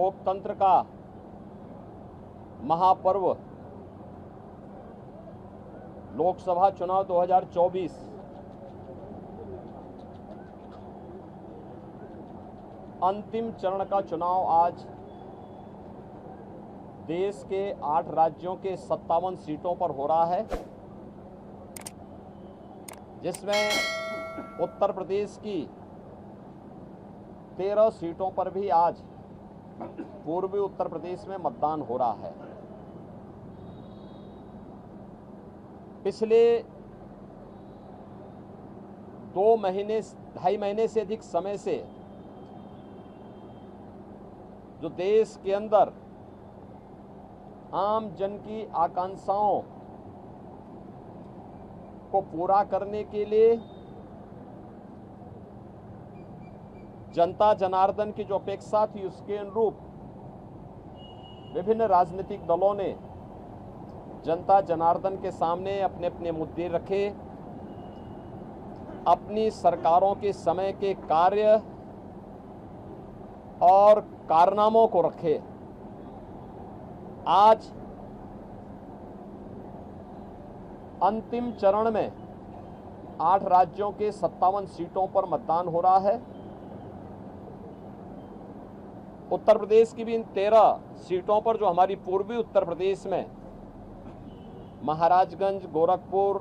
लोकतंत्र का महापर्व लोकसभा चुनाव 2024 अंतिम चरण का चुनाव आज देश के 8 राज्यों के 57 सीटों पर हो रहा है, जिसमें उत्तर प्रदेश की 13 सीटों पर भी आज पूर्वी उत्तर प्रदेश में मतदान हो रहा है। पिछले 2.5 महीने से अधिक समय से जो देश के अंदर आम जन की आकांक्षाओं को पूरा करने के लिए जनता जनार्दन की जो अपेक्षा थी उसके अनुरूप विभिन्न राजनीतिक दलों ने जनता जनार्दन के सामने अपने अपने मुद्दे रखे, अपनी सरकारों के समय के कार्य और कारनामों को रखे। आज अंतिम चरण में 8 राज्यों के 57 सीटों पर मतदान हो रहा है। उत्तर प्रदेश की भी इन 13 सीटों पर जो हमारी पूर्वी उत्तर प्रदेश में महाराजगंज, गोरखपुर,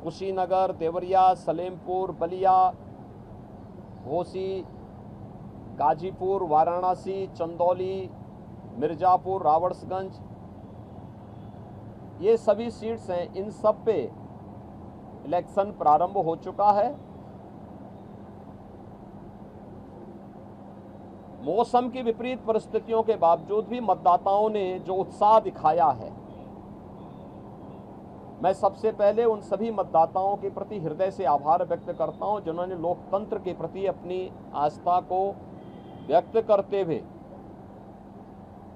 कुशीनगर, देवरिया, सलेमपुर, बलिया, घोसी, गाजीपुर, वाराणसी, चंदौली, मिर्जापुर, रावड़सगंज, ये सभी सीट्स हैं। इन सब पे इलेक्शन प्रारंभ हो चुका है। मौसम की विपरीत परिस्थितियों के बावजूद भी मतदाताओं ने जो उत्साह दिखाया है, मैं सबसे पहले उन सभी मतदाताओं के प्रति हृदय से आभार व्यक्त करता हूं जिन्होंने लोकतंत्र के प्रति अपनी आस्था को व्यक्त करते हुए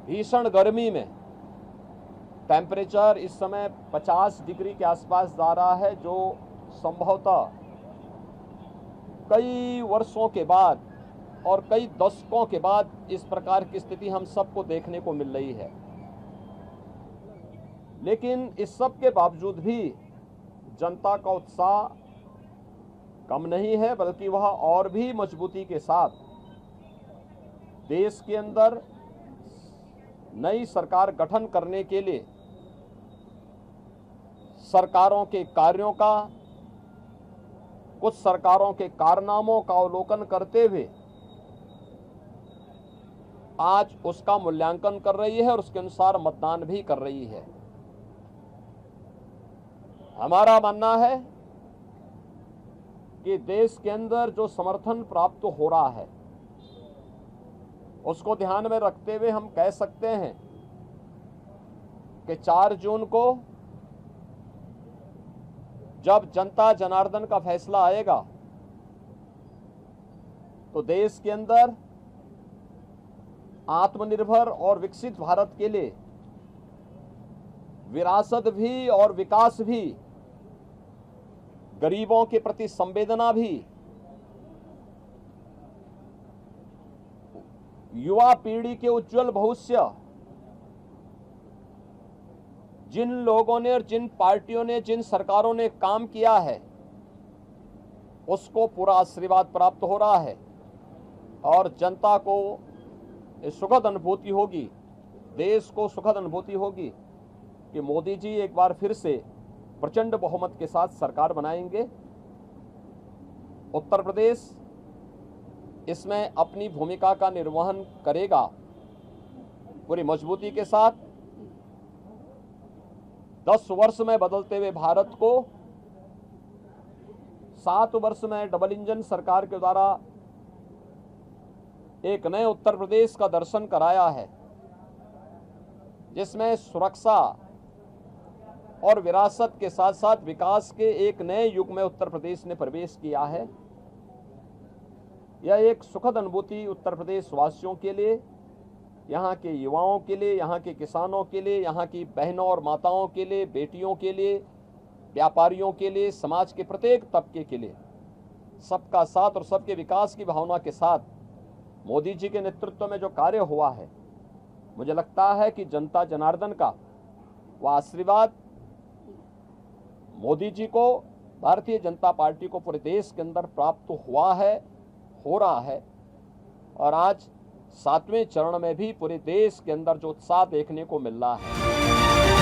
भीषण गर्मी में, टेम्परेचर इस समय 50 डिग्री के आसपास जा रहा है, जो संभवतः कई वर्षों के बाद और कई दशकों के बाद इस प्रकार की स्थिति हम सबको देखने को मिल रही है। लेकिन इस सब के बावजूद भी जनता का उत्साह कम नहीं है, बल्कि वह और भी मजबूती के साथ देश के अंदर नई सरकार गठन करने के लिए सरकारों के कार्यों का, कुछ सरकारों के कारनामों का अवलोकन करते हुए आज उसका मूल्यांकन कर रही है और उसके अनुसार मतदान भी कर रही है। हमारा मानना है कि देश के अंदर जो समर्थन प्राप्त हो रहा है उसको ध्यान में रखते हुए हम कह सकते हैं कि 4 जून को जब जनता जनार्दन का फैसला आएगा तो देश के अंदर आत्मनिर्भर और विकसित भारत के लिए विरासत भी और विकास भी, गरीबों के प्रति संवेदना भी, युवा पीढ़ी के उज्जवल भविष्य, जिन लोगों ने और जिन पार्टियों ने, जिन सरकारों ने काम किया है उसको पूरा आशीर्वाद प्राप्त हो रहा है और जनता को सुखद अनुभूति होगी, देश को सुखद अनुभूति होगी कि मोदी जी एक बार फिर से प्रचंड बहुमत के साथ सरकार बनाएंगे। उत्तर प्रदेश इसमें अपनी भूमिका का निर्वहन करेगा पूरी मजबूती के साथ। 10 वर्ष में बदलते हुए भारत को 7 वर्ष में डबल इंजन सरकार के द्वारा एक नए उत्तर प्रदेश का दर्शन कराया है, जिसमें सुरक्षा और विरासत के साथ साथ विकास के एक नए युग में उत्तर प्रदेश ने प्रवेश किया है। यह एक सुखद अनुभूति उत्तर प्रदेश वासियों के लिए, यहाँ के युवाओं के लिए, यहाँ के किसानों के लिए, यहाँ की बहनों और माताओं के लिए, बेटियों के लिए, व्यापारियों के लिए, समाज के प्रत्येक तबके के लिए सबका साथ और सबके विकास की भावना के साथ मोदी जी के नेतृत्व में जो कार्य हुआ है, मुझे लगता है कि जनता जनार्दन का वह आशीर्वाद मोदी जी को, भारतीय जनता पार्टी को पूरे देश के अंदर प्राप्त हुआ है, हो रहा है। और आज 7वें चरण में भी पूरे देश के अंदर जो उत्साह देखने को मिल रहा है।